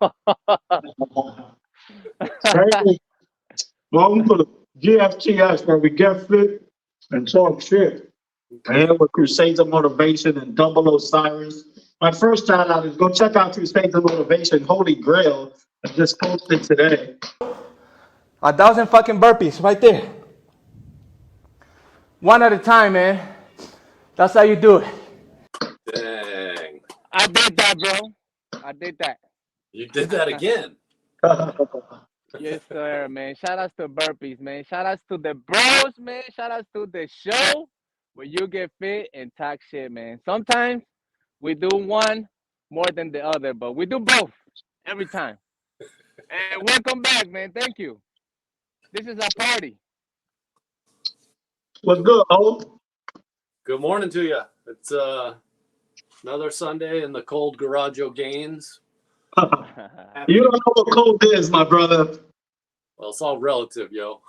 Hey, welcome to GFTS, where we get fit and talk shit. I am with Crusades of Motivation and Double Osiris. My first shout out is go check out Crusades of Motivation, Holy Grail. I just posted today. 1,000 fucking burpees right there. One at a time, man. That's how you do it. Dang. I did that, bro. I did that. You did that again. Yes, sir, man. Shout outs to burpees, man. Shout outs to the bros, man. Shout outs to the show where you get fit and talk shit, man. Sometimes we do one more than the other, but we do both every time. And welcome back, man. Thank you. This is our party. What's good, Ho? Good morning to you. It's another Sunday in the cold Garaggio Gaines. You don't know what cold is, my brother. Well, it's all relative, yo.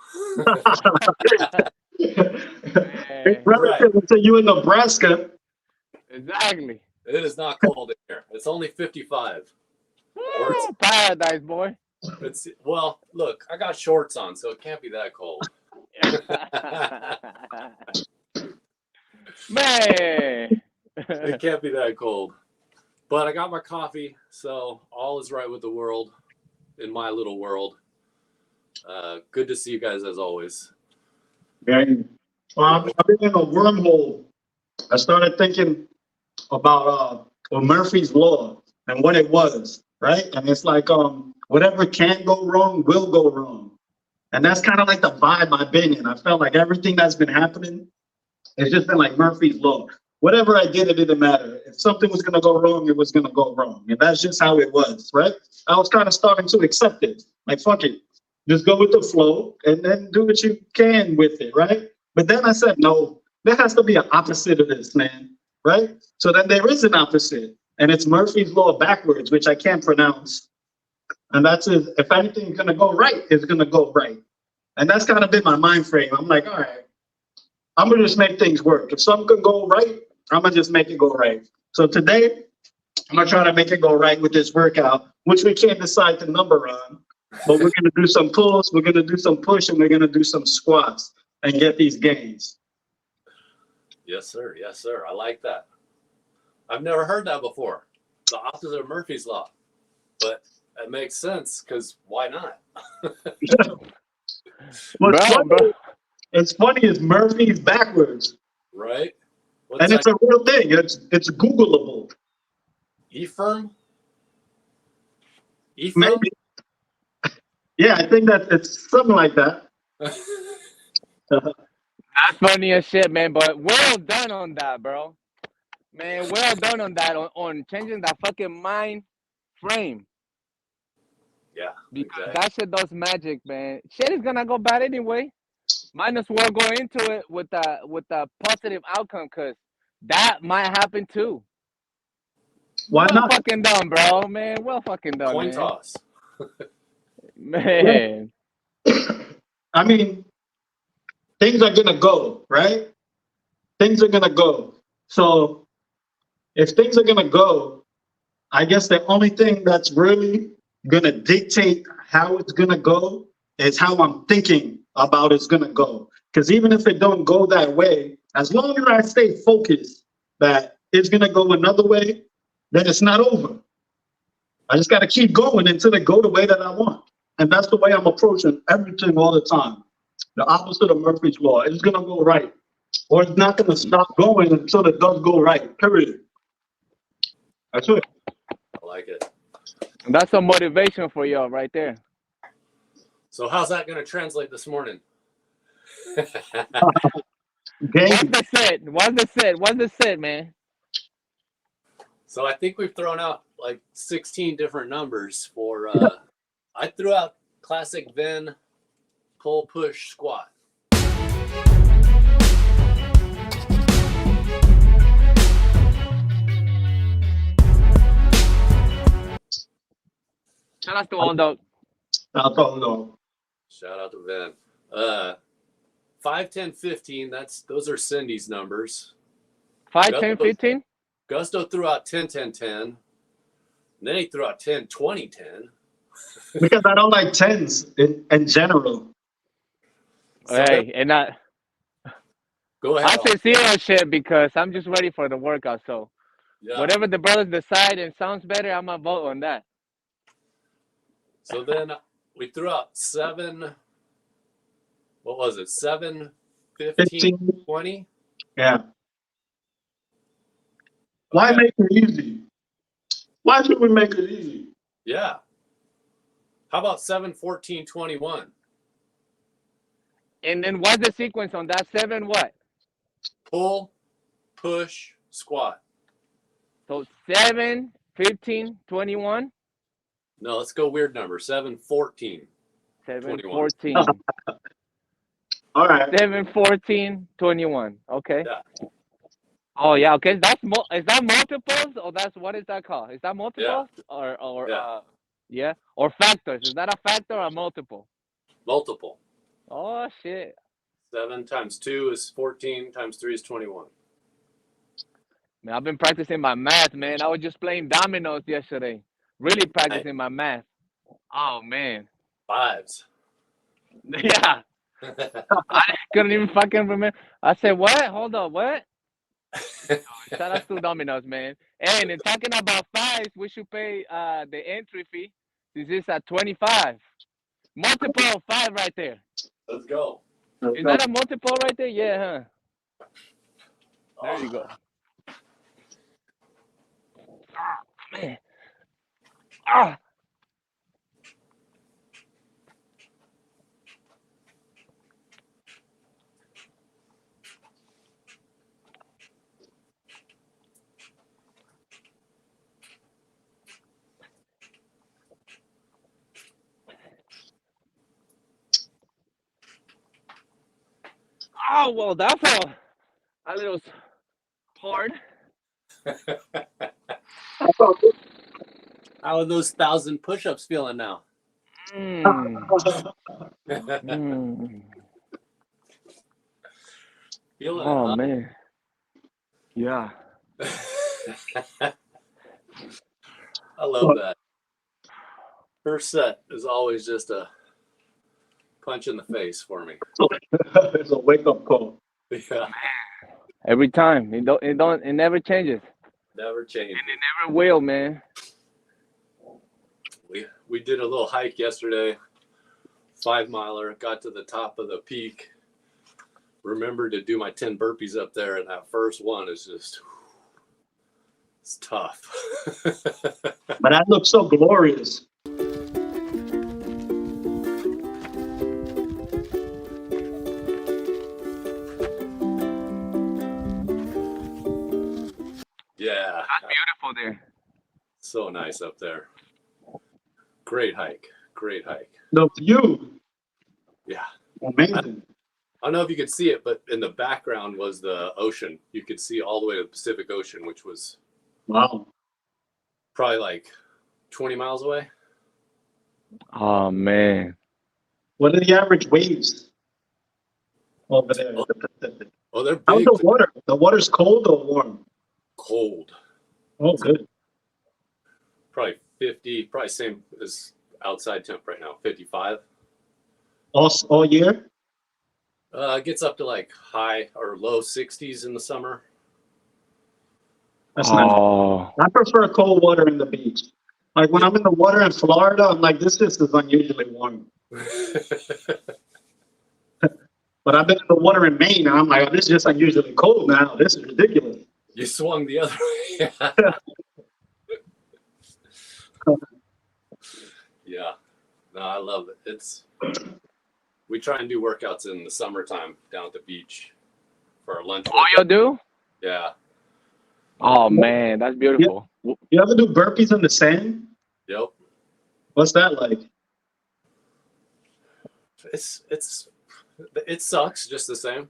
It's relative until you in Nebraska. Exactly. It is not cold in here. It's only 55. Woo, paradise, boy. It's well, look, I got shorts on, so it can't be that cold. Man. It can't be that cold. But I got my coffee, so all is right with the world in my little world. Good to see you guys as always. Well, I've been in a wormhole. I started thinking about Murphy's Law and what it was, right? And it's like whatever can go wrong will go wrong. And that's kind of like the vibe I've been in. I felt like everything that's been happening has just been like Murphy's Law. Whatever I did, it didn't matter. If something was going to go wrong, it was going to go wrong. And that's just how it was, right? I was kind of starting to accept it. Like, fuck it. Just go with the flow and then do what you can with it, right? But then I said, no, there has to be an opposite of this, man, right? So then there is an opposite. And it's Murphy's Law backwards, which I can't pronounce. And that's it. If anything's going to go right, it's going to go right. And that's kind of been my mind frame. I'm like, all right, I'm going to just make things work. If something can go right, I'm going to just make it go right. So today, I'm going to try to make it go right with this workout, which we can't decide the number on. But we're going to do some pulls, we're going to do some push, and we're going to do some squats and get these gains. Yes, sir. Yes, sir. I like that. I've never heard that before. The opposite of Murphy's Law. But it makes sense because why not? It's funny is Murphy's backwards. Right? And it's a real thing. It's Googleable. Ephraim? Maybe. Yeah, I think that it's something like that. That's funny as shit, man. But well done on that, bro. Man, well done on that, on changing that fucking mind frame. Yeah. Because that shit does magic, man. Shit is gonna go bad anyway. Might as well go into it with a positive outcome, cause that might happen too. Why not? Fucking done, bro, man. Well fucking done, Coin man. toss. Man. I mean, things are gonna go, right? Things are gonna go. So if things are gonna go, I guess the only thing that's really gonna dictate how it's gonna go is how I'm thinking about it's gonna go. Because even if it don't go that way, as long as I stay focused that it's gonna go another way, then it's not over. I just gotta keep going until it go the way that I want. And that's the way I'm approaching everything all the time. The opposite of Murphy's Law. It's gonna go right. Or it's not gonna stop going until it does go right, period. That's it. I like it. That's some motivation for y'all right there. So how's that going to translate this morning? What's the set? What's the set, man? So I think we've thrown out like 16 different numbers for, I threw out classic Venn pull push squat. Shout out to all dog. Shout out to Venn. 5, 10, 15. Those are Cindy's numbers. 5, 10, 15? Gusto threw out 10, 10, 10. And then he threw out 10, 20, 10. Because I don't like tens in general. So Hey, and go ahead. I say zero shit because I'm just ready for the workout. So Yeah. whatever the brothers decide and sounds better, I'm gonna vote on that. So then we threw out 7. What was it? 7, 15, 20? Yeah. Why Okay. make it easy? Why should we make it easy? Yeah. How about 7, 14, 21? And then what's the sequence on that? 7 what? Pull, push, squat. So 7, 15, 21, No, let's go weird number. 7, 14. 7, 21. 14. All right. 7, 14, 21. Okay. Yeah. Oh yeah. Okay. Is that multiples or what is that called? Is that multiples or Yeah. yeah, or factors? Is that a factor or a multiple? Multiple. Oh shit. 7 times 2 is 14, times 3 is 21. Man, I've been practicing my math, man. I was just playing dominoes yesterday. Really practicing my math. Oh man. 5s. Yeah. I couldn't even fucking remember. I said, what? Hold on, what? Shout out to Domino's, man. Hey, and then talking about 5s, we should pay the entry fee. This is at 25. Multiple of 5 right there. Let's go. Is that a multiple right there? Yeah, huh? There you go. Oh, man. Ah. Oh, well, that's a little hard. How are those 1,000 push-ups feeling now? Mm. Mm. Feeling Oh, it, huh? man. Yeah. I love that. First set is always just a punch in the face for me. It's a wake-up call. Yeah, Every time. It never changes. never changes. And it never will, man. We did a little hike yesterday, 5-miler, got to the top of the peak, remembered to do my 10 burpees up there, and that first one is just, it's tough. But that looks so glorious. Yeah. That's beautiful there. So nice up there. Great hike. Great hike. The view, Yeah. amazing. I don't know if you could see it, but in the background was the ocean. You could see all the way to the Pacific Ocean, which was Wow. probably like 20 miles away. Oh, man. What are the average waves over there in the Pacific? Oh, they're How's big. the water? The water's cold or warm? Cold. Oh, good. Probably 50, probably same as outside temp right now, 55. All year? It gets up to like high or low 60s in the summer. That's nice. Oh. I prefer cold water in the beach. Like when I'm in the water in Florida, I'm like, this is unusually warm. But I've been in the water in Maine, and I'm like, oh, this is just unusually cold now. This is ridiculous. You swung the other way. Yeah. No, I love it. We try and do workouts in the summertime down at the beach for our lunch. Oh, you do? Yeah. Oh, man. That's beautiful. You ever do burpees in the sand? Yep. What's that like? It sucks just the same.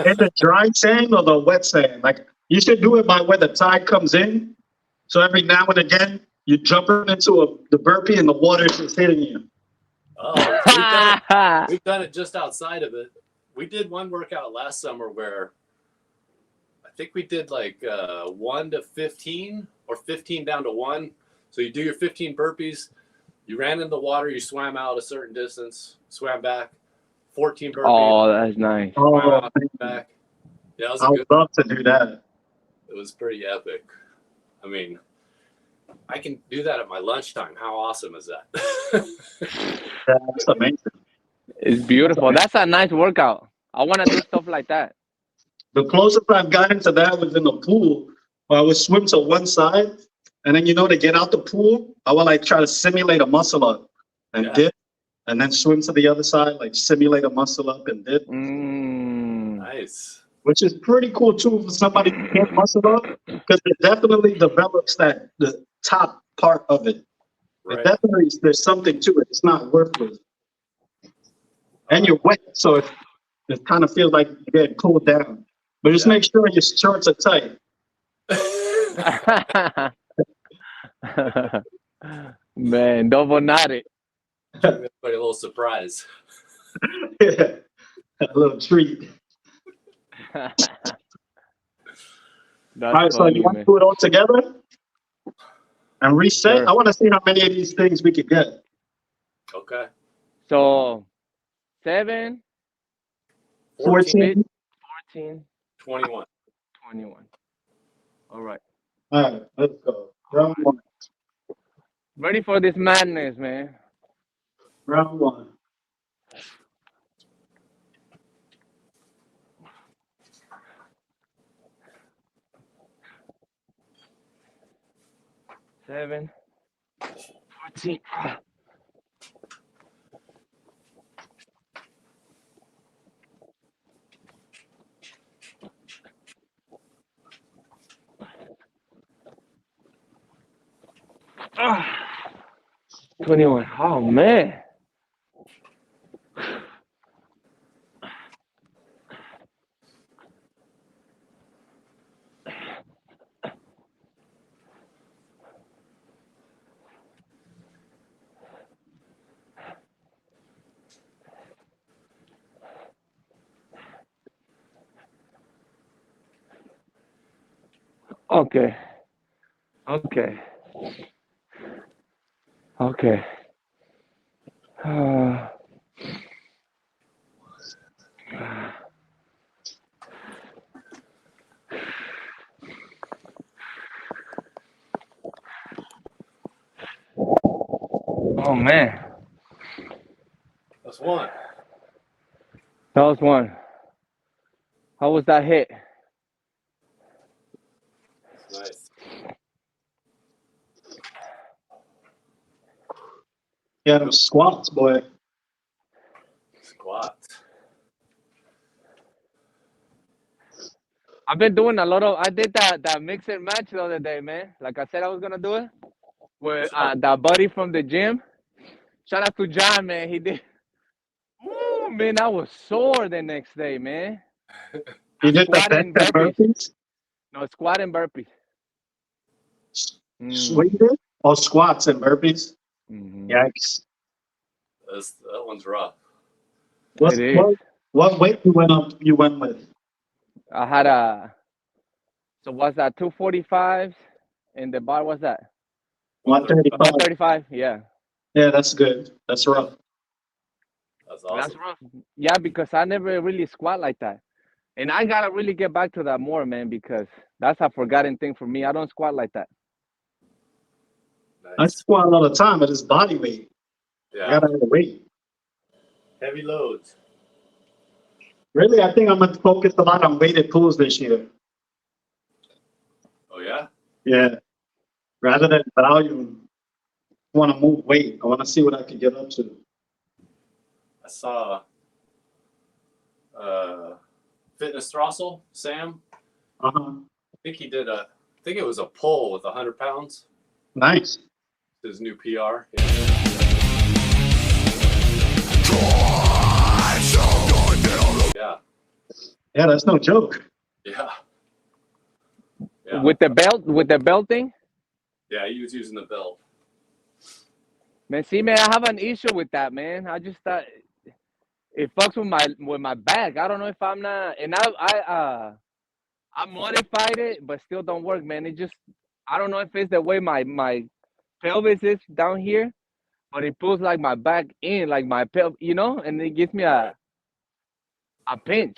In the dry sand or the wet sand? Like you should do it by where the tide comes in. So every now and again, you jump into the burpee and the water is just hitting you. Oh, we've done it just outside of it. We did one workout last summer where I think we did like 1 to 15 or 15 down to 1. So you do your 15 burpees. You ran in the water. You swam out a certain distance. Swam back. 14 burpees. Oh, that's nice. Swam Oh, out, back. Yeah, it was I a would good. love to do that. It was pretty epic. I mean, I can do that at my lunchtime. How awesome is that? That's amazing. It's beautiful. That's a nice workout. I want to do stuff like that. The closest I've gotten to that was in the pool, where I would swim to one side, and then to get out the pool, I would like try to simulate a muscle up and Yeah. dip, and then swim to the other side, like simulate a muscle up and dip, Nice. which is pretty cool too for somebody who can't muscle up, because it definitely develops the top part of it. Right. It definitely, there's something to it. It's not worthless. And you're wet, so it kind of feels like you're getting cooled down. But just make sure your shorts are tight. Man, double knotted. Everybody a little surprise. Yeah, a little treat. That's All right, so funny, you want to man. do it all together and reset? Sure. I want to see how many of these things we could get. Okay. So 7, 14. 14, 21. 21. All right. All right, let's go. Round one. Ready for this madness, man. Round one. Seven, 14. Ah, 21. Oh, man. Okay. Okay. Okay. Oh, man. That's one. That was one. How was that hit? Nice. Yeah, them squats, boy. Squats. I've been doing a lot of. I did that mix and match the other day, man. Like I said, I was gonna do it with that buddy from the gym. Shout out to John, man. He did. Ooh, man, I was sore the next day, man. You did the Squat bench and and burpees? No, squat and burpees. What you did? Oh, squats and burpees? Mm-hmm. Yikes. That one's rough. What, It is. what weight you went with? I had so what's that, 245s? And the bar, what's that? 135. 135, yeah. Yeah, that's good. That's rough. That's awesome. That's rough. Yeah, because I never really squat like that. And I gotta really get back to that more, man, because that's a forgotten thing for me. I don't squat like that. I Nice. squat all the time, but it's body weight. Yeah. I gotta have the weight. Heavy loads. Really, I think I'm gonna focus a lot on weighted pulls this year. Oh, yeah? Yeah. Rather than volume, I want to move weight. I want to see what I can get up to. I saw Fitness Throstle, Sam. Uh-huh. I think it was a pull with 100 pounds. Nice. His new PR. Yeah. Yeah, that's no joke. Yeah. Yeah. With the belt thing? Yeah, he was using the belt. Man, see, man, I have an issue with that, man. I just thought it fucks with my back. I don't know if I'm not, and I modified it, but still don't work, man. It just, I don't know if it's the way my pelvis is down here, but it pulls like my back in, like my pelvis, and it gives me a pinch.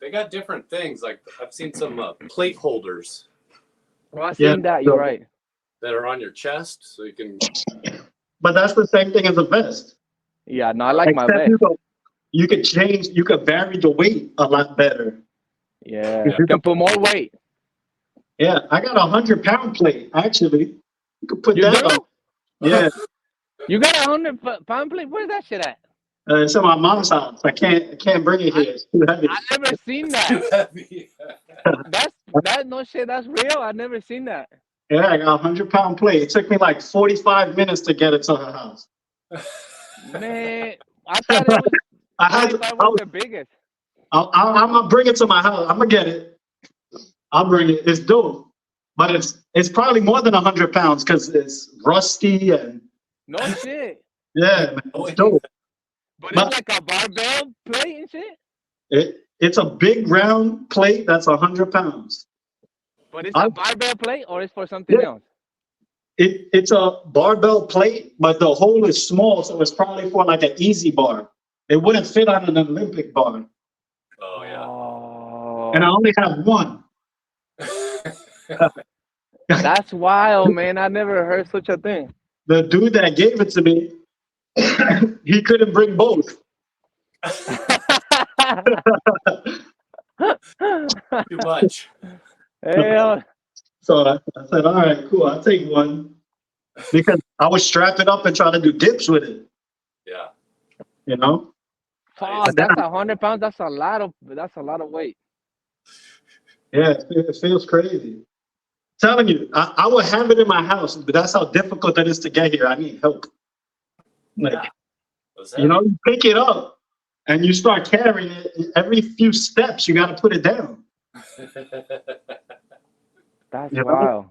They got different things. Like I've seen some plate holders Well, I've seen that. You're right. that are on your chest, so you can. But that's the same thing as a vest. Yeah, no, I like my Except vest. you could change, you could vary the weight a lot better. Yeah, you can put more weight. Yeah, I got 100-pound plate, actually. You could put You that do? on. Yeah, You got 100-pound plate? Where's that shit at? it's in my mom's house. I can't bring it here. It's too heavy. I never seen that. That's no shit. That's real. I never seen that. Yeah, I got 100-pound plate. It took me like 45 minutes to get it to her house. Man, I thought it was. I was the biggest. I'm gonna bring it to my house. I'm gonna get it. I'll bring it. It's dope, but it's probably more than 100 pounds because it's rusty and. No shit. Yeah, man, it's dope. But it's like a barbell plate and shit. It's a big round plate that's 100 pounds. But it's a barbell plate or it's for something else. It's a barbell plate, but the hole is small, so it's probably for like an easy bar. It wouldn't fit on an Olympic bar. Oh yeah. Oh. And I only have one. That's wild, man. I never heard such a thing. The dude that gave it to me, he couldn't bring both. Too much. Hell. So I said, all right, cool, I'll take one. Because I would strap it up and try to do dips with it. Yeah. You know? Fuck, that's 100 pounds. That's a lot of weight. Yeah, it feels crazy. Telling you, I would have it in my house, but that's how difficult it is to get here. I need help. Like, you pick it up and you start carrying it. Every few steps, you got to put it down. That's wild.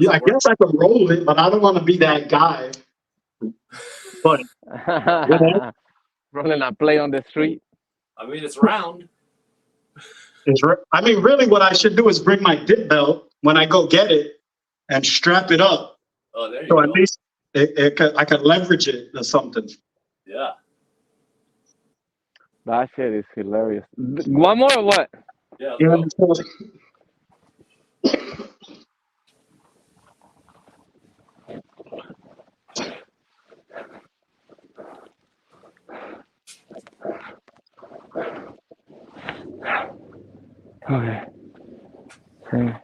Yeah, I guess I could roll it, but I don't want to be that guy. But rolling a play on the street. I mean, it's round. I mean, really, what I should do is bring my dip belt when I go get it and strap it up. Oh, there you go. go. At least I could leverage it or something. Yeah. That shit is hilarious. One more or what? Yeah. Okay. Okay.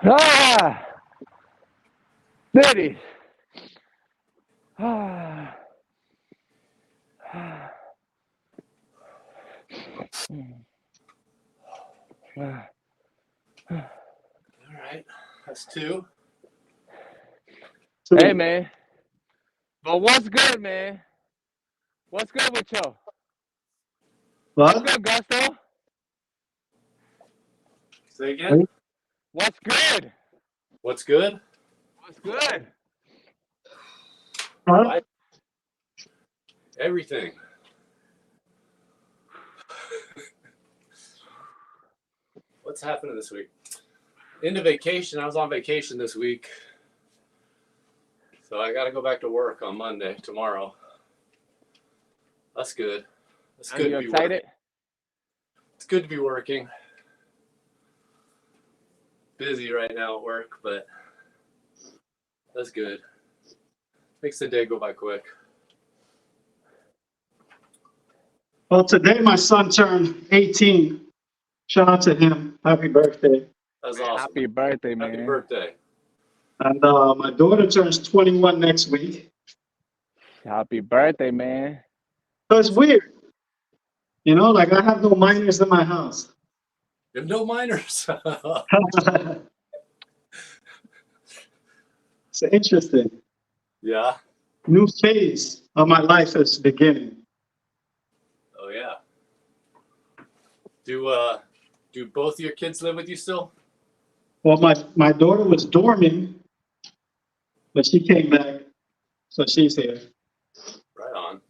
Ah, there it is. Ah. All right. That's two. Hey, man. But what's good, man? What's good with you? What? What's good, Gusto? Say again. What's good? What's good? What's good? Huh? Everything. What's happening this week? Into vacation. I was on vacation this week. So I got to go back to work on Monday, tomorrow. That's good. That's good. Are you excited? It's good to be working. Busy right now at work, but that's good. Makes the day go by quick. Well, today my son turned 18. Shout out to him. Happy birthday. That's awesome. Happy birthday, man. Happy birthday. And my daughter turns 21 next week. Happy birthday, man. So it's weird. You know, like I have no minors in my house. You have no minors. It's interesting. Yeah. New phase of my life is beginning. Oh yeah. Do both of your kids live with you still? Well, my daughter was dorming, but she came back, so she's here. Right on.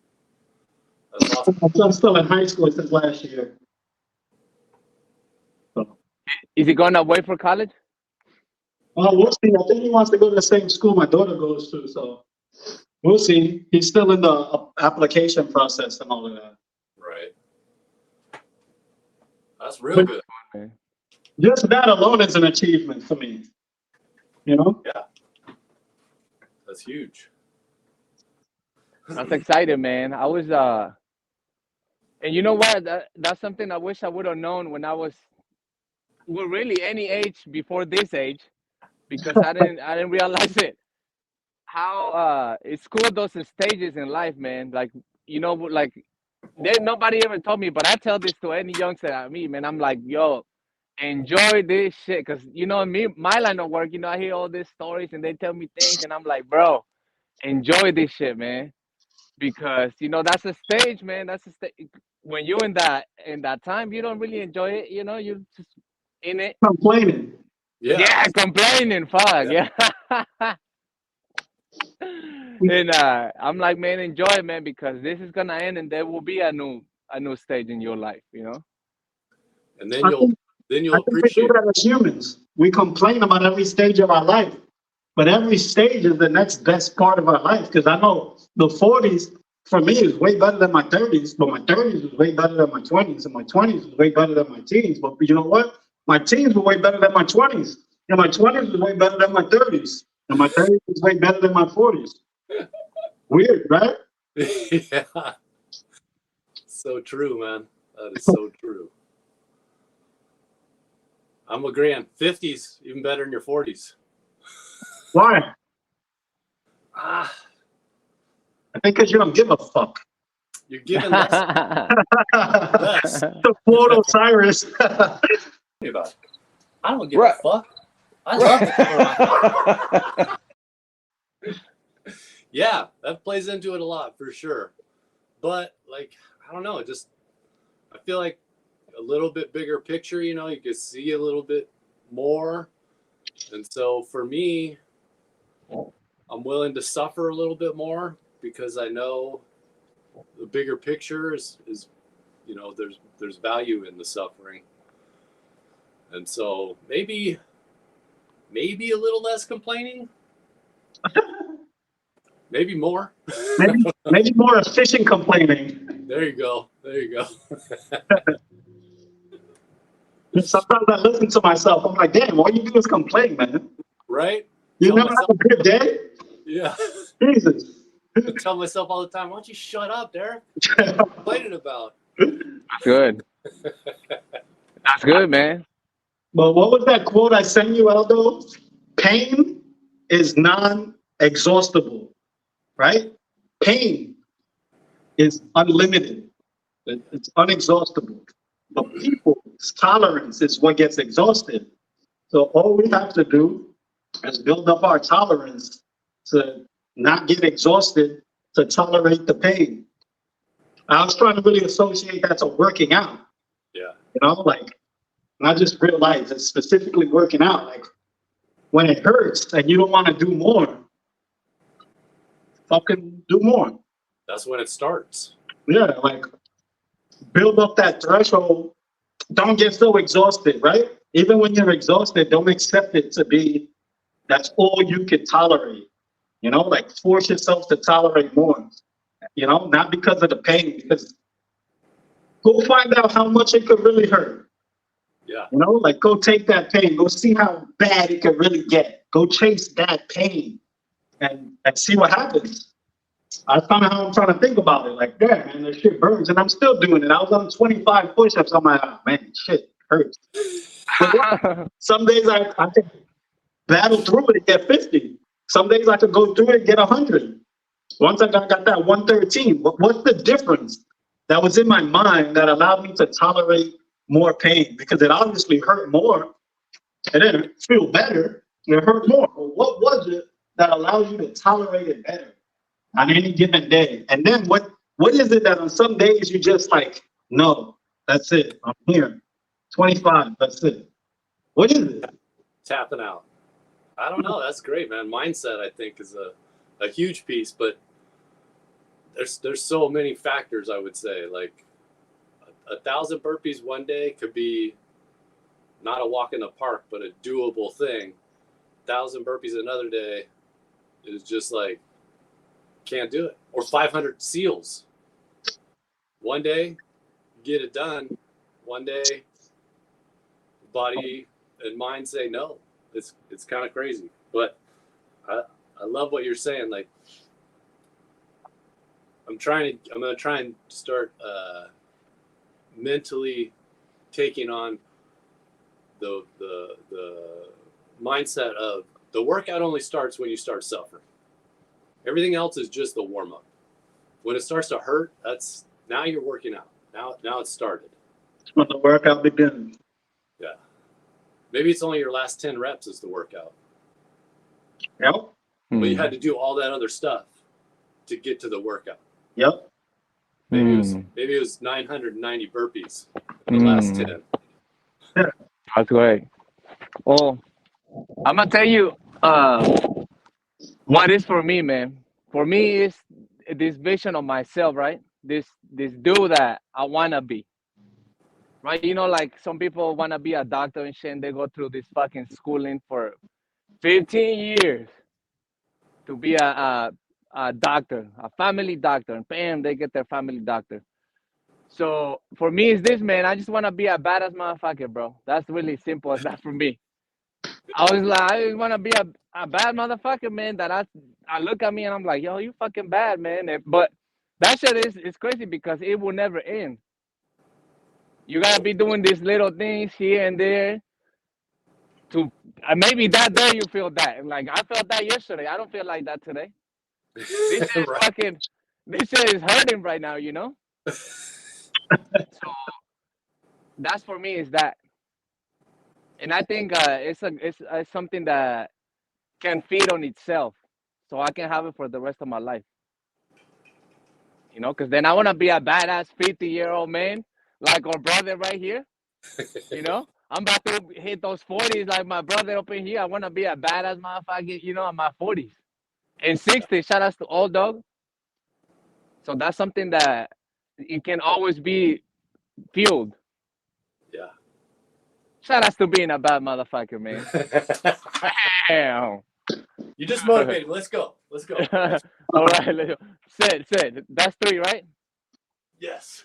That's awesome. My son's still in high school since last year. So, Is he going away for college? well, we'll see. I think he wants to go to the same school my daughter goes to, so we'll see. He's still in the application process and all of that. Right. That's real good. Just that alone is an achievement for me. You know? Yeah. That's huge. That's exciting, man. I was and you know what? That's something I wish I would have known when I was, well, really any age before this age, because I didn't realize it. How it's cool those stages in life, man. Like, you know, like there nobody ever told me, but I tell this to any youngster I meet, man. I'm like, yo, enjoy this shit, cause you know me, my line of work. You know, I hear all these stories and they tell me things, and I'm like, bro, enjoy this shit, man, because you know that's a stage, man. That's a stage. When you're in that time, you don't really enjoy it. You know, you just in it. Complaining. Yeah. Yeah, complaining, fuck, yeah. And I'm like, man, enjoy it, man, because this is gonna end, and there will be a new stage in your life, you know. And then I you'll think we do appreciate it. that as humans. We complain about every stage of our life, but every stage is the next best part of our life. Because I know the 40s for me is way better than my 30s, but my 30s was way better than my 20s, and my 20s was way better than my teens. But you know what? My teens were way better than my 20s, and my 20s was way better than my 30s, and my 30s was way better than my 40s. Weird, right? Yeah. So true, man. That is so true. I'm agreeing. 50s even better than your 40s. Why? Ah, I think because you don't give a fuck. you're giving less. Less. The quote Osiris. About it. I don't give Right. a fuck. I love the Yeah, that plays into it a lot for sure. But like, I don't know, it just I feel like a little bit bigger picture, you know, you can see a little bit more. And so for me, I'm willing to suffer a little bit more because I know the bigger picture is you know, there's value in the suffering. And so maybe a little less complaining. Maybe more. Maybe more efficient complaining. There you go. Sometimes I listen to myself. I'm like, damn, all you do is complain, man. Right? You Tell never myself- have a good day? Yeah. Jesus. I tell myself all the time, why don't you shut up, Derek? What are you complaining about? Good. That's good, man. But what was that quote I sent you, Aldo? Pain is non-exhaustible, right? Pain is unlimited. It's unexhaustible. But people's tolerance is what gets exhausted. So all we have to do is build up our tolerance to not get exhausted, to tolerate the pain. I was trying to really associate that to working out. Yeah. You know, like not just real life, it's specifically working out. Like when it hurts and you don't want to do more, fucking do more. That's when it starts. Yeah, like build up that threshold. Don't get so exhausted, right? Even when you're exhausted, don't accept it to be that's all you can tolerate. You know, like force yourself to tolerate more. You know, not because of the pain, because go find out how much it could really hurt. Yeah. You know, like go take that pain, go see how bad it could really get. Go chase that pain and see what happens. That's kind of how I'm trying to think about it. Like, damn, man, this shit burns, and I'm still doing it. I was on 25 push-ups. I'm like, oh, man, shit hurts. But some days I can battle through it and get 50. Some days I could go through it and get 100. Once I got that 113, what's the difference? that was in my mind that allowed me to tolerate more pain? Because it obviously hurt more. It didn't feel better. It hurt more. But what was it that allowed you to tolerate it better on any given day? And then what is it that on some days you just like, no, that's it. I'm here. 25, that's it. What is it? Tapping out. I don't know. That's great, man. Mindset, I think, is a huge piece, but there's so many factors. I would say, like 1,000 burpees one day could be not a walk in the park, but a doable thing. 1,000 burpees another day is just like can't do it. Or 500 seals. One day, get it done. One day, body and mind say no. It's kind of crazy, but I love what you're saying. Like I'm gonna try and start mentally taking on the mindset of the workout only starts when you start suffering. Everything else is just the warm up. When it starts to hurt, that's now you're working out. Now it's started. When the workout begins. Yeah. Maybe it's only your last 10 reps is the workout. Yep. But you had to do all that other stuff to get to the workout. Yep. Maybe it was 990 burpees the last 10. That's great. Well, I'm gonna tell you what is for me, man. For me, is this vision of myself, right? This dude that I wanna be, right? You know, like some people wanna be a doctor and shit, and they go through this fucking schooling for 15 years to be a doctor, a family doctor, and bam, they get their family doctor. So for me, it's this, man. I just want to be a badass motherfucker, bro. That's really simple as that for me. I was like, I just want to be a bad motherfucker, man. That I look at me and I'm like, yo, you fucking bad, man. But that shit is crazy because it will never end. You gotta be doing these little things here and there to maybe that day you feel that. Like I felt that yesterday. I don't feel like that today. This shit is Right. fucking. This shit is hurting right now, you know. So that's for me is that, and I think it's something that can feed on itself, so I can have it for the rest of my life. You know, because then I want to be a badass 50-year-old man like our brother right here. You know, I'm about to hit those 40s like my brother up in here. I want to be a badass motherfucker, you know, in my 40s and 60s. Shout outs to old dog. So that's something that it can always be fueled. Yeah. Shout outs to being a bad motherfucker, man. Damn. You just motivated me. Let's go. All right, let's go. Sit. That's 3, right? Yes.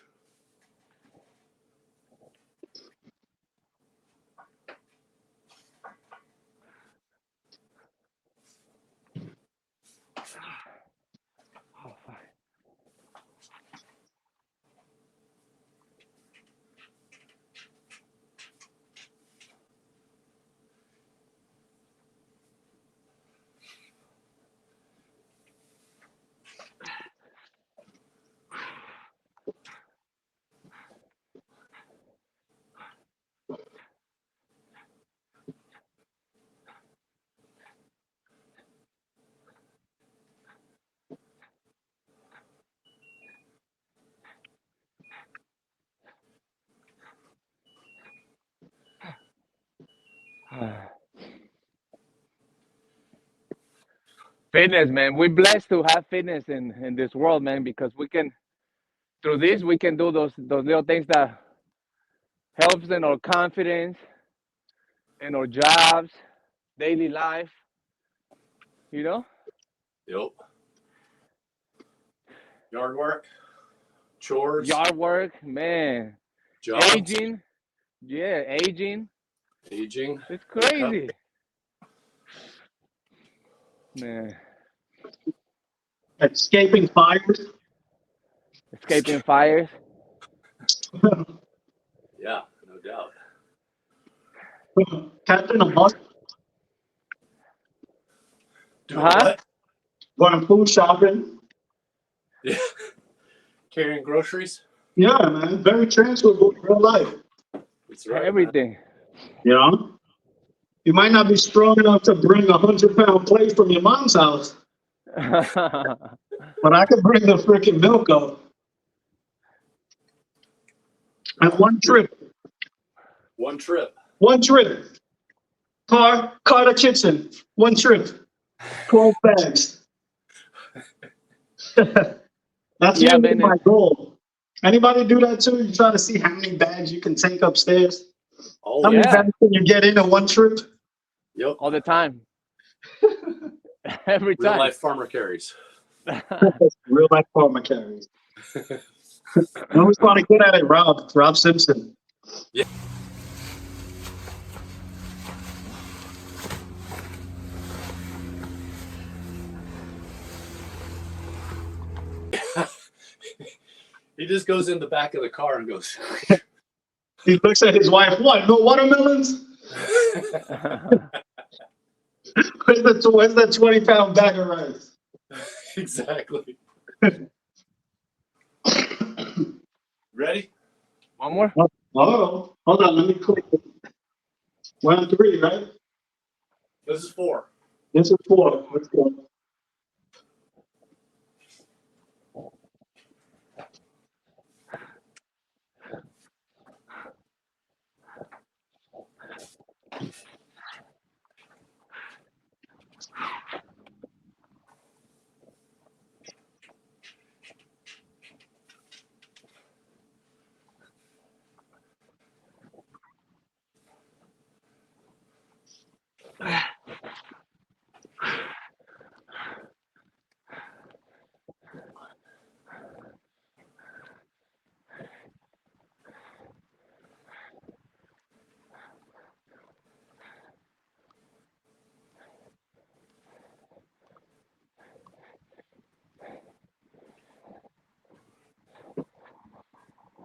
Oh, fuck. Fitness, man. We're blessed to have fitness in this world, man, because we can through this we can do those little things that helps in our confidence, in our jobs, daily life. You know, Yep. Yard work, chores, yard work, man. jobs, Aging, yeah, aging. aging. It's crazy, man. Escaping fires. Escaping fires. Yeah, no doubt. Catching a bus. Doing Huh? what? Going food shopping. Yeah. Carrying groceries. Yeah, man. Very transferable in real life. That's right. Everything. You know? You might not be strong enough to bring a 100-pound plate from your mom's house, but I can bring the freaking milk up. And one trip. One trip. One trip. Car to kitchen. One trip. 12 bags. That's Yeah, usually man. my goal. Anybody do that too? You try to see how many bags you can take upstairs? Oh, How many yeah. bags can you get in one trip? Yep. All the time. Every Real time. life farmer carries. Real life farmer carries. No one's trying to get at it, Rob Simpson. Yeah. He just goes in the back of the car and goes. He looks at his wife. What? No watermelons? Where's that 20-pound bag of rice? Exactly. Ready? One more? Oh, hold on. Let me click. 1, 3, right? This is 4. This is 4. Let's go.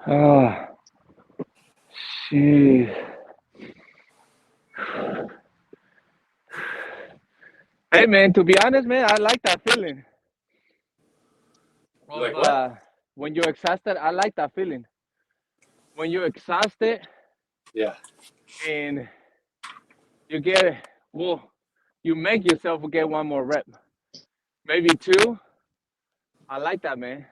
Oh, jeez. Hey, man, to be honest, man, I like that feeling. You like what? When you're exhausted, I like that feeling. When you're exhausted Yeah. and you get, well, you make yourself get one more rep. Maybe 2. I like that, man.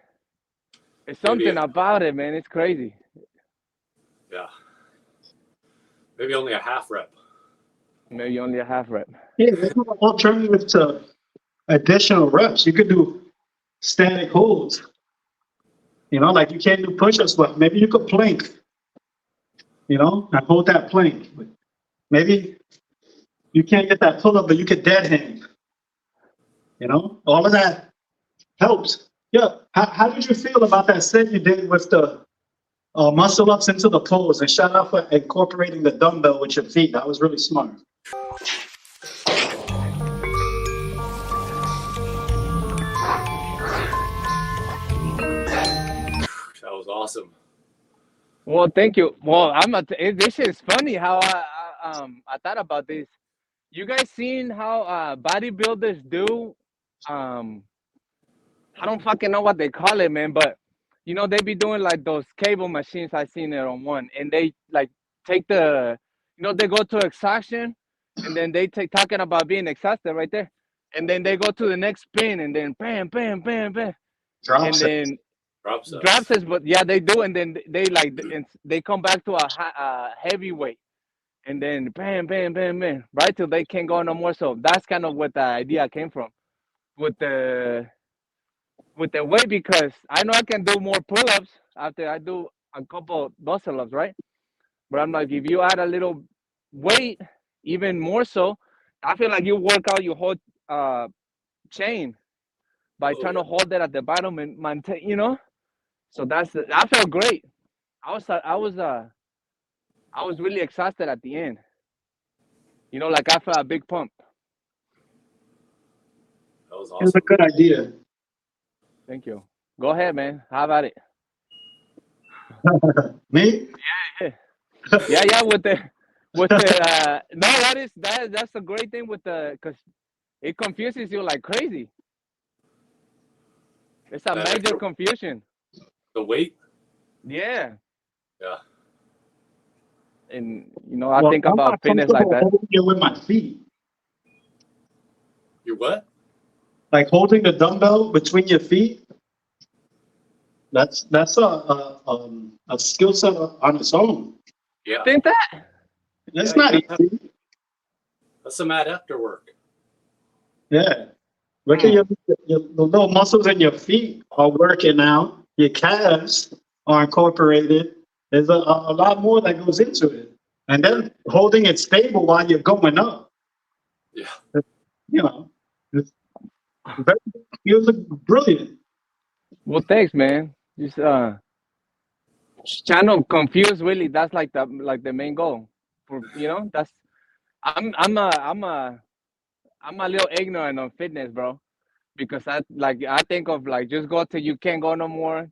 It's something Maybe, about it, man. It's crazy. yeah. Maybe only a half rep. Maybe only a half rep. Yeah, there's no alternative to additional reps. You could do static holds. You know, like you can't do push-ups, but maybe you could plank. You know, and hold that plank. Maybe you can't get that pull-up, but you could dead hang. You know, all of that helps. Yeah. How did you feel about that set you did with the muscle ups into the pose? And shout out for incorporating the dumbbell with your feet. That was really smart. That was awesome. Well, thank you. Well, this is funny how I thought about this. You guys seen how bodybuilders do? I don't fucking know what they call it, man, but you know they be doing like those cable machines. I seen it on one, and they like take the, you know, they go to exhaustion, and then they take talking about being exhausted right there, and then they go to the next spin, and then bam, bam, bam, bam, Drop and set. then Drop sets. drops us, but yeah, they do, and then they like and they come back to a heavy weight, and then bam, bam, bam, bam, right till they can't go no more. So that's kind of what the idea came from with the weight, because I know I can do more pull-ups after I do a couple muscle-ups, right? But I'm like, if you add a little weight, even more so, I feel like you work out your whole chain by trying to hold it at the bottom and maintain, you know. So I felt great. I was really exhausted at the end. You know, like I felt a big pump. That was It was a awesome. good idea. Thank you. Go ahead, man. How about it? Me? Yeah. With the no, that's a great thing with the, because it confuses you like crazy. It's a That major extra- confusion. The weight? Yeah. Yeah. And you know, I Well, think I'm about not fitness like comfortable that. holding it with my feet. You what? Like holding the dumbbell between your feet. That's a skill set on its own. You Yeah. think that? It's Yeah, you not gotta have, easy. that's some adductor work. Yeah. Look at your the little muscles in your feet are working now. Your calves are incorporated. There's a lot more that goes into it. And then holding it stable while you're going up. Yeah. You know, it's very, you look brilliant. Well, thanks, man. Just trying to confuse Willie. That's like the main goal. For you know, that's I'm a little ignorant on fitness, bro. Because I think of like just go till you can't go no more,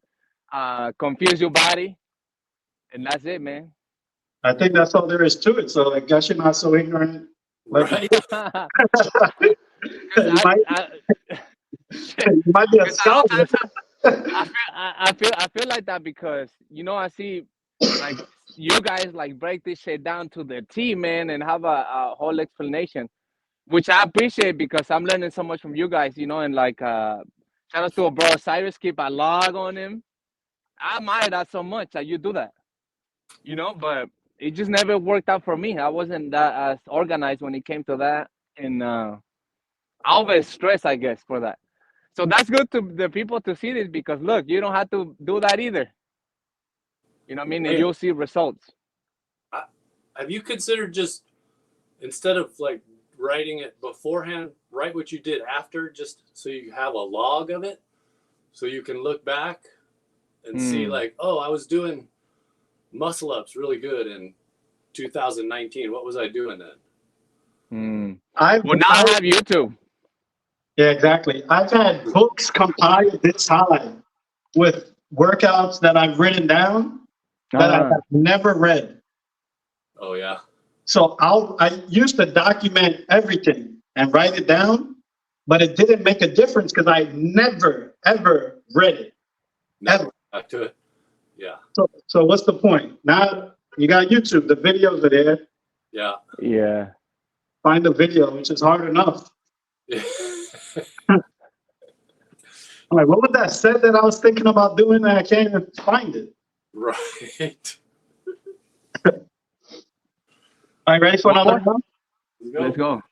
confuse your body, and that's it, man. I think that's all there is to it. So I guess you're not so ignorant. Like Right. Because you might, I you might be a because a lot of scholar. times I feel like that because you know I see like you guys like break this shit down to the T, man, and have a whole explanation, which I appreciate because I'm learning so much from you guys, you know, and like shout out to a bro Cyrus, keep a log on him. I admire that so much that you do that, you know, but it just never worked out for me. I wasn't that as organized when it came to that, and I always stress, I guess, for that. So that's good to the people to see this because look, you don't have to do that either. You know what I mean? And Hey, you'll see results. have you considered just instead of like writing it beforehand, write what you did after, just so you have a log of it, so you can look back and see Mm. like, oh, I was doing muscle ups really good in 2019. What was I doing then? Mm. I've, Well, now I, I have YouTube. yeah, exactly. I've had books compiled this high with workouts that I've written down that I Uh, have never read. Oh yeah, So I used to document everything and write it down, but it didn't make a difference because I never ever read it never ever. got to it. Yeah, So what's the point? Now you got YouTube, the videos are there. yeah. yeah. Find the video, which is hard enough. I'm like, what was that set that I was thinking about doing and I can't even find it? Right. All right, ready for One another more? round? Let's go.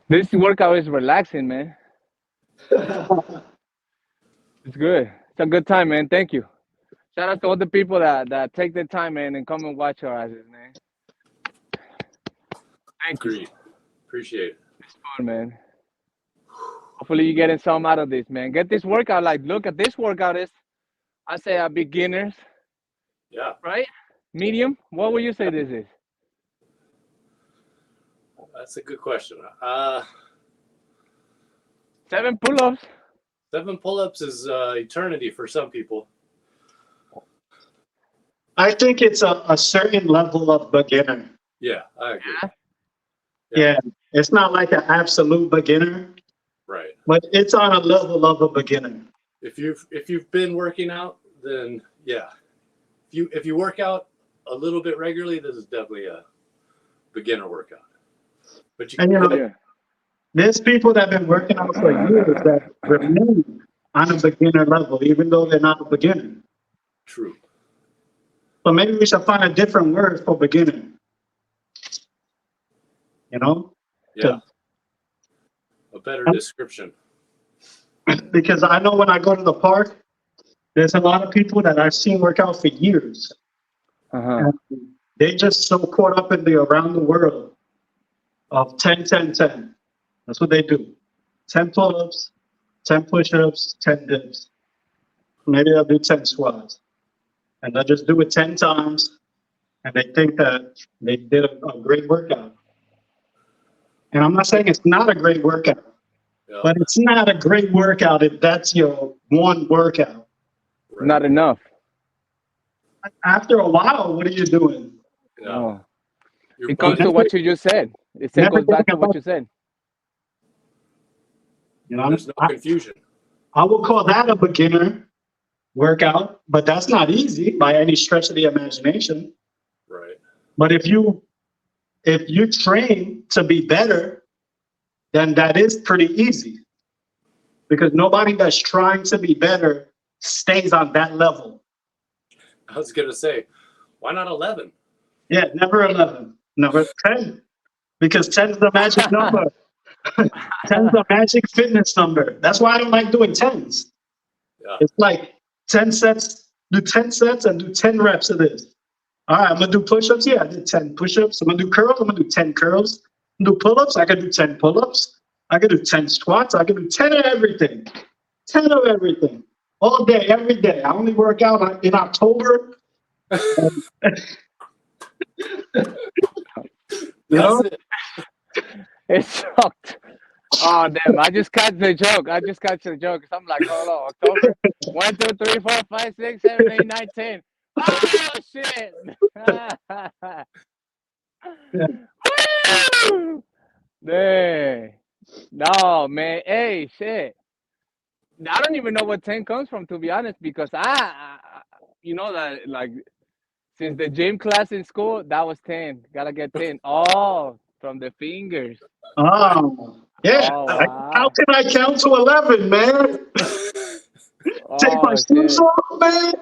This workout is relaxing, man. It's good. It's a good time, man. Thank you. Shout out to all the people that take the time, man, and come and watch our asses, man. Thank you. Agreed. Appreciate it. It's fun, man. Hopefully you getting some out of this, man. Get this workout. Like, look at this workout is, I say a beginners, Yeah, right? Medium. What would you say this is? that's a good question. 7 pull-ups. 7 pull-ups is eternity for some people. I think it's a certain level of beginner. Yeah, I agree. Yeah. Yeah. Yeah, it's not like an absolute beginner, Right. but it's on a level of a beginner. If you've been working out, then yeah. If you work out a little bit regularly, this is definitely a beginner workout. But you And you know, Yeah. there's people that have been working out for years that remain on a beginner level, even though they're not a beginner. true. So maybe we should find a different word for beginner. You know, Yeah. A better description. because I know when I go to the park, there's a lot of people that I've seen work out for years. Uh-huh. And they just so caught up in the around the world of 10, 10, 10. That's what they do. 10 pull-ups, 10 push-ups, 10 dips. Maybe they'll do 10 squats. And they'll just do it 10 times. And they think that they did a great workout. And I'm not saying it's not a great workout, Yeah. but it's not a great workout if that's your one workout. Right. Not enough. After a while, what are you doing? Yeah. Oh. Your It comes body- to what you just said. It Never goes back getting to what above- you said. You know, there's no confusion. I would call that a beginner workout, but that's not easy by any stretch of the imagination. Right. But if you train to be better, then that is pretty easy. Because nobody that's trying to be better stays on that level. I was gonna say, why not 11? Yeah, never 11, never 10. Because 10 is the magic number. 10 is the magic fitness number. That's why I don't like doing 10s. Yeah. It's like 10 sets, do 10 sets and do 10 reps of this. All right, I'm gonna do push-ups. Yeah, I did 10 push-ups. I'm gonna do curls. I'm gonna do 10 curls. I'm gonna do pull-ups. I can do 10 pull-ups. I can do 10 squats. I can do 10 of everything. 10 of everything. All day, every day. I only work out in October. You know? That's it. It sucked. Oh damn! I just caught the joke. I just caught the joke. So I'm like, hold on, October. 1, 2, 3, 4, 5, 6, 7, 8, 9, 10. Oh shit! Woo! Dang. No man. Hey shit. I don't even know what 10 comes from, to be honest, because you know that like since the gym class in school, that was 10. Gotta get 10. Oh, from the fingers. Oh, yeah. Oh How wow. can I count to 11, man? Take my Oh shoes shit. off, man.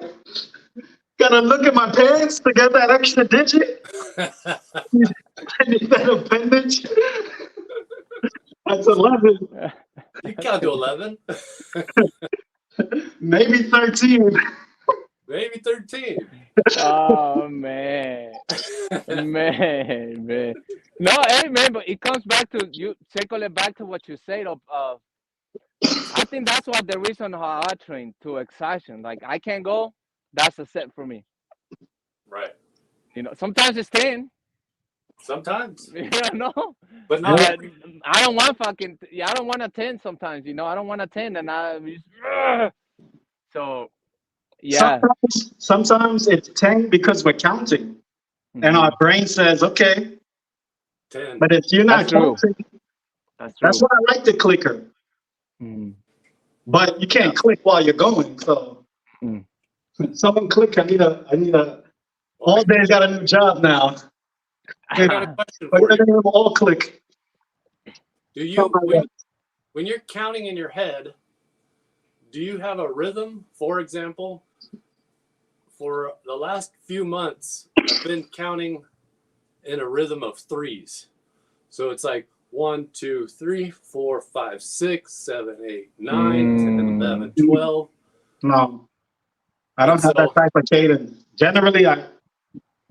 Gotta look at my pants to get that extra digit. I need that appendage. That's 11, You count to 11, maybe 13. maybe 13. Oh man. Man. No, hey man, but it comes back to you circle it back to what you said of I think that's what the reason how I train to exhaustion. Like I can't go, that's a set for me. Right. You know, sometimes it's 10. Sometimes, You know? but not But every. I don't want I don't want a 10 sometimes, you know. I don't want a 10 and I just, so yeah. Sometimes it's 10 because we're counting. And our brain says, okay, 10. but if you're not That's true. counting, That's true. that's why I like the clicker. Mhm. But you can't click while you're going. So Mm. someone click. I need a all day's got a new job now. I got a question We're for you. gonna have all click. Do you, when you're counting in your head, do you have a rhythm? For example, for the last few months, I've been counting in a rhythm of threes. So it's like 1, 2, 3, 4, 5, 6, 7, 8, 9, 10, 11, 12. No, I don't have that type of cadence. Generally,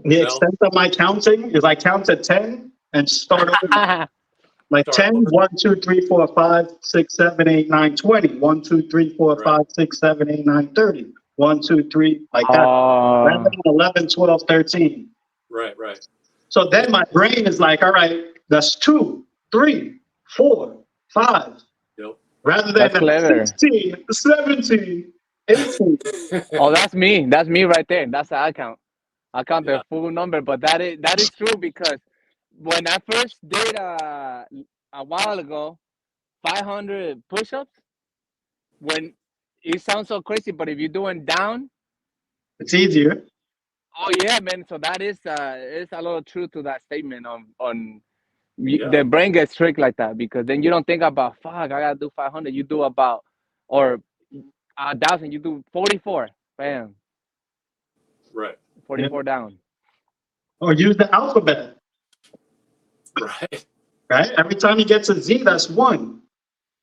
the extent of my counting is I count to 10 and start over. Like 10, 1, 2, 3, 4, 5, 6, 7, 8, 9, 20. 1, 2, 3, 4, 5, 6, 7, 8, 9, 30. 1, 2, 3, like that. Rather than 11, 12, 13. Right. So then my brain is like, all right, that's 2, 3, 4, 5. Yep. Rather That's than clever. 16, 17, 18. Oh, that's me. That's me right there. That's how I count. I count Yeah. the full number, but that is true because when I first did a while ago 500 push-ups, when it sounds so crazy, but if you're doing down, It's easier. oh yeah, man. So that is a little truth to that statement on Yeah. The brain gets tricked like that because then you don't think about fuck. I gotta do 500. You do about or 1,000. You do 44. Bam, Right. 44 down. Or use the alphabet, Right. right? Every time you get to Z, that's one.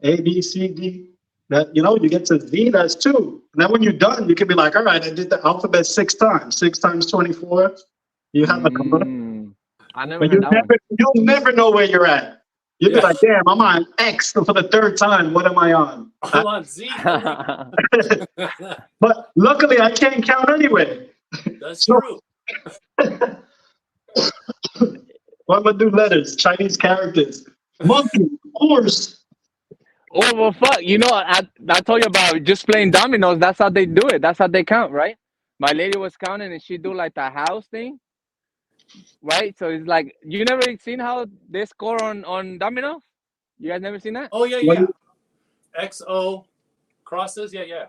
A, B, C, D. That, you get to Z, that's two. And then when you're done, you can be like, all right, I did the alphabet 6 times. 6 times 24. You have a number. I never But heard that one. you'll never know where you're at. You'll be Yeah. like, damn, I'm on X for the third time. What am I on? I'm on Z. But luckily, I can't count anyway. That's So true. what am I do? Letters, Chinese characters, monkey, horse. Oh well, fuck. I told you about just playing dominoes. That's how they do it. That's how they count, right? My lady was counting, and she do like the house thing, right? So it's like you never seen how they score on dominoes. You guys never seen that? Oh yeah, What yeah. do XO crosses. Yeah, yeah.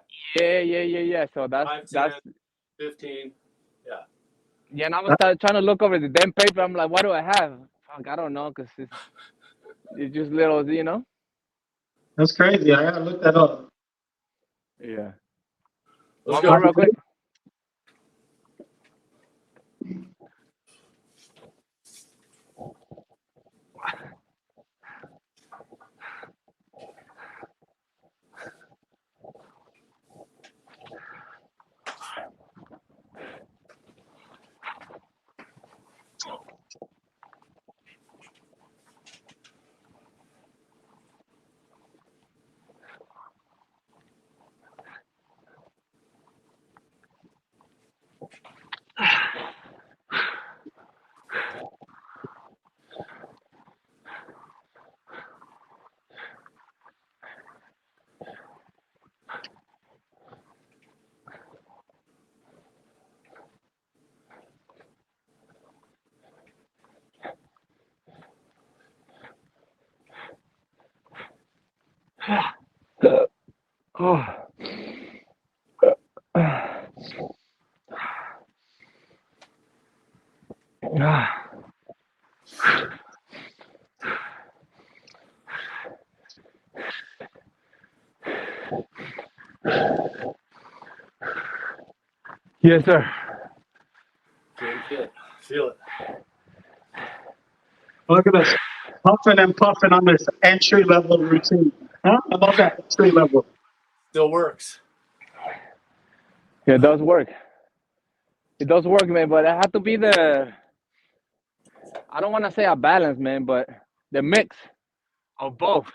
Yeah. So 5, 10, that's 15. Yeah. yeah. And I was trying to look over the damn paper. I'm like, what do I have? Fuck, I don't know, cause it's just little. That's crazy. I gotta look that up. Yeah. Let's One go. more real quick. Oh. Yes, sir. Good. Feel it. Look at us, puffing and puffing on this entry level routine. Huh? How about that entry level? Still works. Yeah, it does work. It does work, man. But it had to be I don't want to say a balance, man, but the mix of both.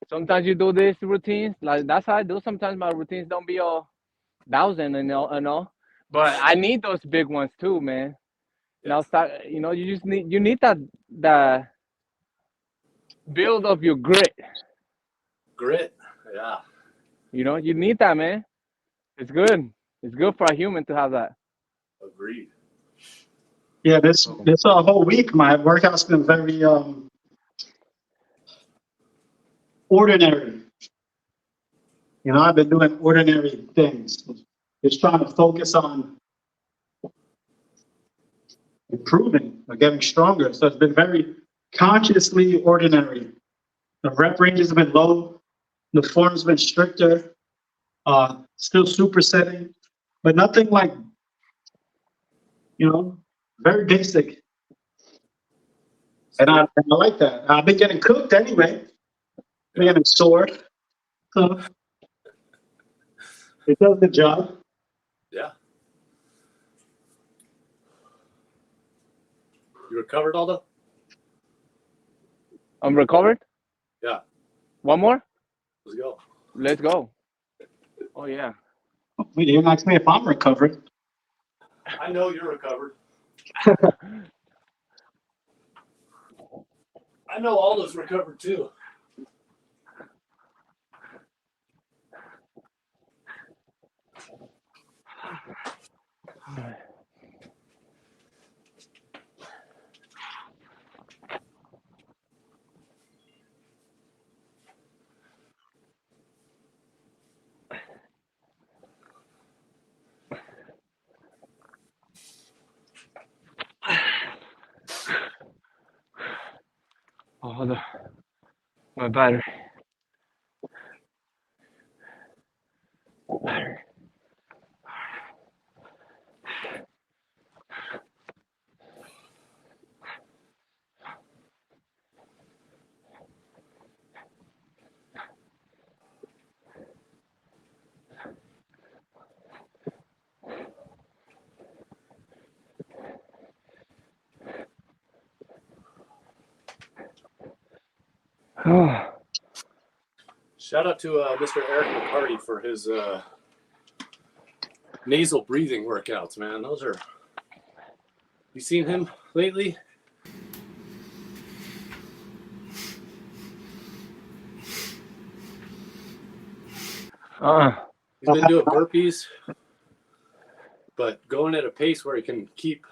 Sometimes you do these routines, like that's how I do. Sometimes my routines don't be all thousand and all. But I need those big ones too, man. Yeah. Now start, you just need that the build of your grit. Grit. Yeah. You need that, man. It's good. It's good for a human to have that. Agreed. Yeah, this whole week, my workout's been very ordinary. I've been doing ordinary things. Just trying to focus on improving or getting stronger. So it's been very consciously ordinary. The rep range has been low. The form's been stricter. Still supersetting, but nothing like, very basic. And I like that. I've been getting cooked anyway. Been getting sore. So it does the job. Yeah. You recovered, Aldo? I'm recovered. Yeah. One more. Let's go. Let's go. Oh yeah. Wait, you asked me if I'm recovered. I know you're recovered. I know Aldo's recovered too. Oh, hold on. My battery. Oh. Shout out to Mr. Eric McCarty for his nasal breathing workouts, man. Those are. You seen him lately? He's been doing burpees, but going at a pace where he can keep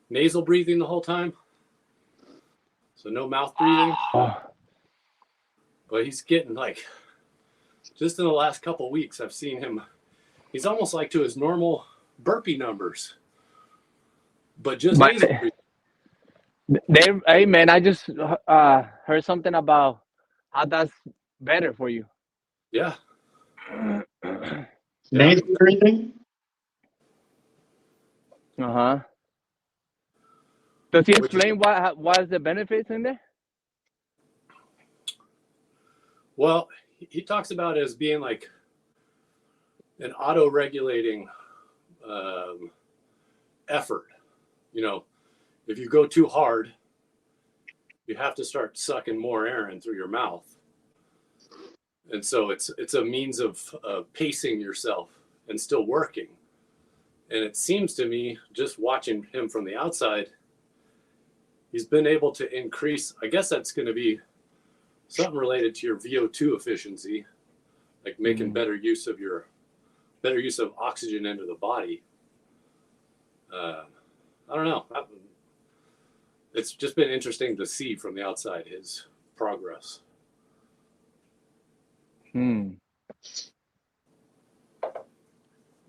nasal breathing the whole time. So no mouth breathing. But he's getting like, just in the last couple weeks, I've seen him. He's almost like to his normal burpee numbers, but just nasal breathing. Hey man, I just heard something about how that's better for you. Yeah. Nasal breathing? Uh-huh. Does he explain what is the benefits in there? Well, he talks about it as being like an auto-regulating effort. You know, if you go too hard, you have to start sucking more air in through your mouth. And so it's a means of pacing yourself and still working. And it seems to me, just watching him from the outside, he's been able to increase, I guess that's going to be something related to your VO2 efficiency, like making better use of oxygen into the body. I don't know. It's just been interesting to see from the outside his progress.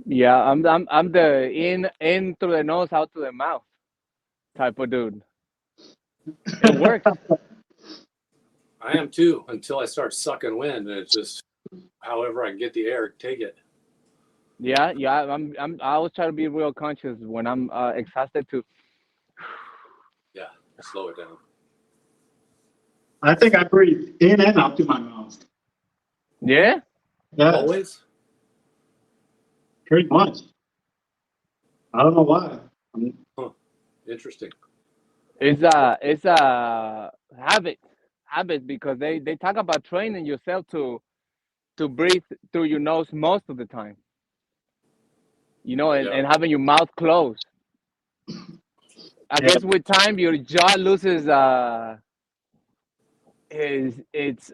Yeah, I'm the in through the nose, out through the mouth type of dude. It works. I am too, until I start sucking wind, and it's just however I can get the air, take it. Yeah. I always try to be real conscious when I'm exhausted to. Yeah, slow it down. I think I breathe in and out through my mouth. Yeah. Yeah, Always? pretty much. I don't know why. Interesting. It's a habit because they talk about training yourself to breathe through your nose most of the time. You know, and having your mouth closed. I guess with time your jaw loses its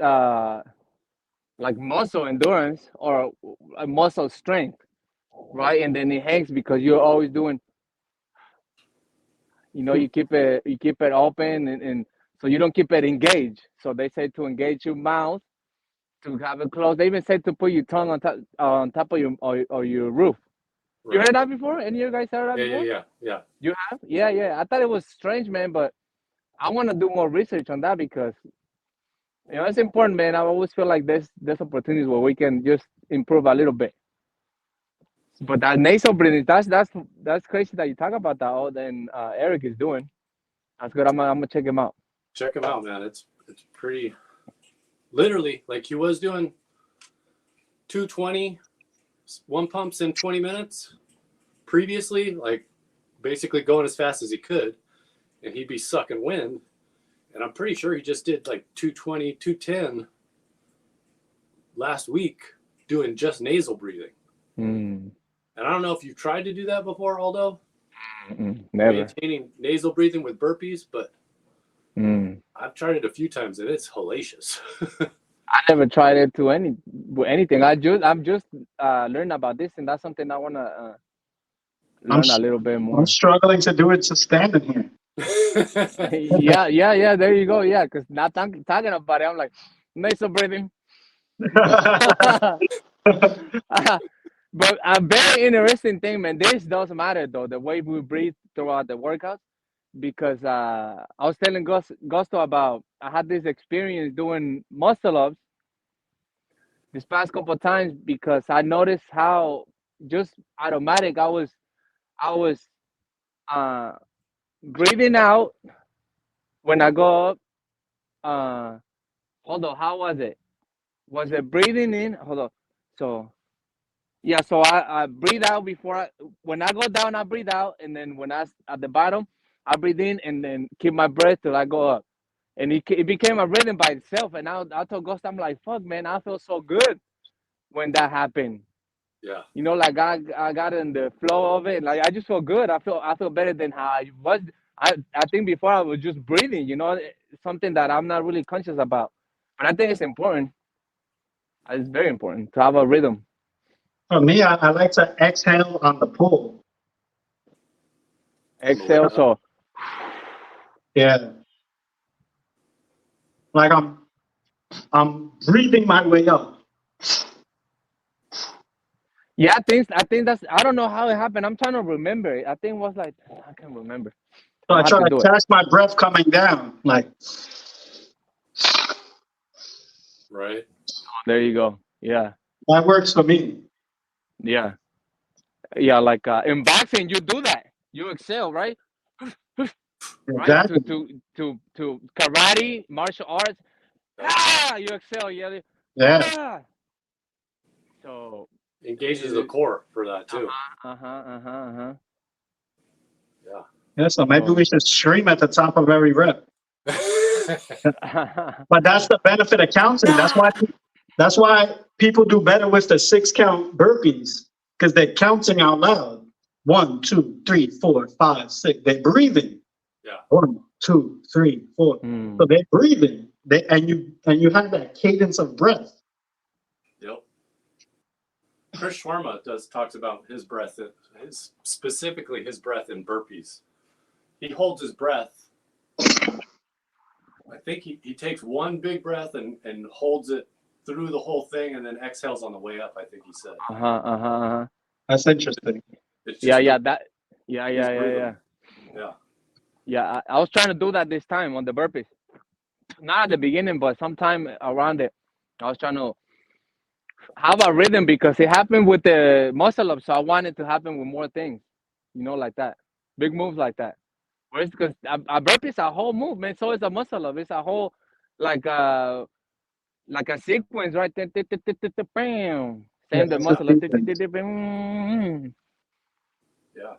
like muscle endurance or muscle strength, right? And then it hangs because you're always doing. You know, you keep it open and so you don't keep it engaged. So they say to engage your mouth, to have it closed. They even say to put your tongue on top of your roof. Right. You heard that before? Any of you guys heard that before? Yeah. You have? Yeah. I thought it was strange, man, but I want to do more research on that because you know it's important, man. I always feel like there's opportunities where we can just improve a little bit. But that nasal breathing, that's crazy that you talk about that. Oh, then Eric is doing. That's good. I'm gonna check him out. Check him out, man. It's pretty. Literally, like he was doing 220 one pumps in 20 minutes previously, like basically going as fast as he could, and he'd be sucking wind. And I'm pretty sure he just did like 220, 210 last week doing just nasal breathing. And I don't know if you've tried to do that before, Aldo. Never. Maintaining nasal breathing with burpees, but I've tried it a few times and it's hellacious. I never tried it to anything. I'm just learning about this, and that's something I wanna learn a little bit more. I'm struggling to do it just standing here. Yeah. There you go. Yeah, because not talking about it, I'm like nasal breathing. But a very interesting thing, man. This does matter though. The way we breathe throughout the workouts, because I was telling Gusto about I had this experience doing muscle ups this past couple of times because I noticed how just automatic I was uh, breathing out when I go up. Hold on, how was it? Was it breathing in? Hold on. So yeah, so I breathe out when I go down, I breathe out, and then when at the bottom, I breathe in and then keep my breath till I go up. And it became a rhythm by itself. And I told Ghost, I'm like, fuck, man, I feel so good when that happened. Yeah. You know, like I got in the flow of it. Like I just feel good. I feel better than how I was. I think before I was just breathing. You know, something that I'm not really conscious about. But I think it's important. It's very important to have a rhythm. For me, I like to exhale on the pull. On the way Exhale. up. So Yeah. Like I'm breathing my way up. yeah, I think that's I don't know how it happened. I'm trying to remember it. I think it was like I can't remember. So I'm I gonna have try to to do it. catch my breath coming down. Like, Right. There you go. Yeah, that works for me. yeah, yeah. Like in boxing, you do that. You exhale, right? Right? To Exactly. to to karate, martial arts. Yep. You exhale. Yeah. Yeah. Ah. So. Engages the core for that too. Uh-huh. Yeah. Yeah. So maybe we So. should stream at the top of every rep. But that's the benefit of counting. That's why people do better with the 6 count burpees because they're counting out loud. 1, 2, 3, 4, 5, 6. They're breathing. Yeah. 1, 2, 3, 4. So they're breathing. And you have that cadence of breath. Yep. Chris Schwarma talks about his breath, specifically his breath in burpees. He holds his breath. I think he takes one big breath and holds it through the whole thing and then exhales on the way up, I think he said. That's interesting. It's Yeah, just yeah, he's breathing. Yeah. Yeah, I was trying to do that this time on the burpees. Not at the beginning, but sometime around it. I was trying to have a rhythm because it happened with the muscle up, so I wanted to happen with more things, like that, big moves like that. Whereas because a burpee is a whole movement, so it's a muscle up. It's a whole like a sequence, right? Bam. Yeah, Same the it's a muscle up. sequence. Yeah.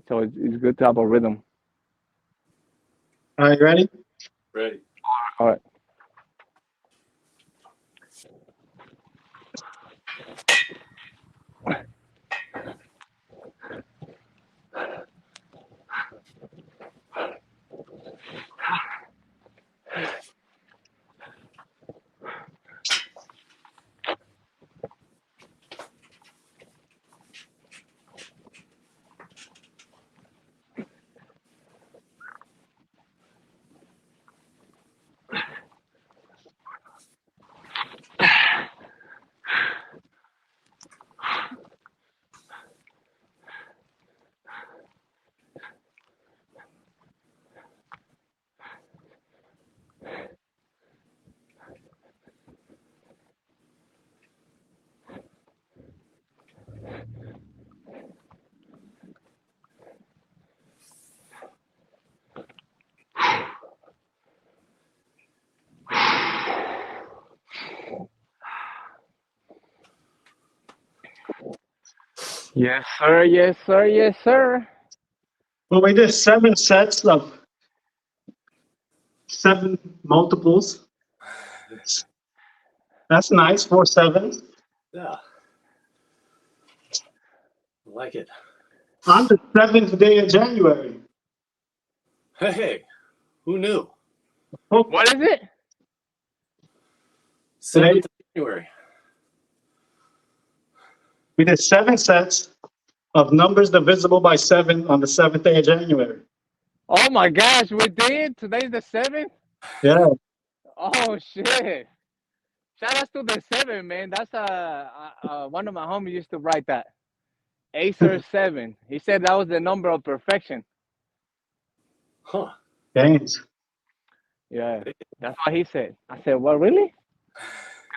So it's good to have a rhythm. All right, ready? Ready. All right. Yes, sir. Yes, sir. Yes, sir. Well, we did 7 sets of 7 multiples. That's nice. 4 sevens. Yeah. I like it. On the 7th day of January. Hey, who knew? Oh, What is it? 7th of January. we did 7 sets of numbers divisible by 7 on the 7th day of January. Oh my gosh, we did. Today's the 7th. Yeah. Oh shit! Shout out to the 7, man. That's one of my homies used to write that. Acer 7. He said that was the number of perfection. Huh. Gains. Yeah, that's what he said. I said, "What, really?"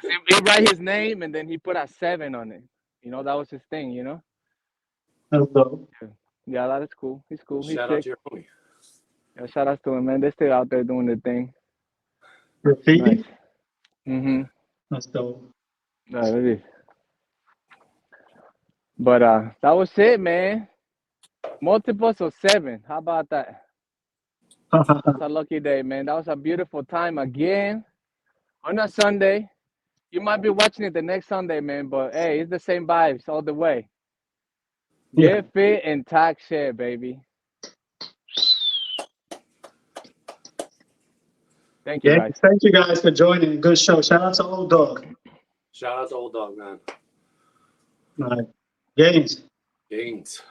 'Cause he write his name and then he put a 7 on it. You know, that was his thing. You know. That's dope. Yeah, that is cool. He's cool. He's Shout out sick. to your homie. Yeah, shout out to him, man. They're still out there doing their thing. Graffiti. Nice. Mm-hmm. That's dope. No, it is. But that was it, man. Multiples of 7. How about that? That's a lucky day, man. That was a beautiful time again on a Sunday. You might be watching it the next Sunday, man, but hey, it's the same vibes all the way. Yeah. Get fit and talk shit, baby. Thank you, Yeah. guys. Thank you guys for joining. Good show. Shout out to Old Dog. Shout out to Old Dog, man. All right. Gains. Gains.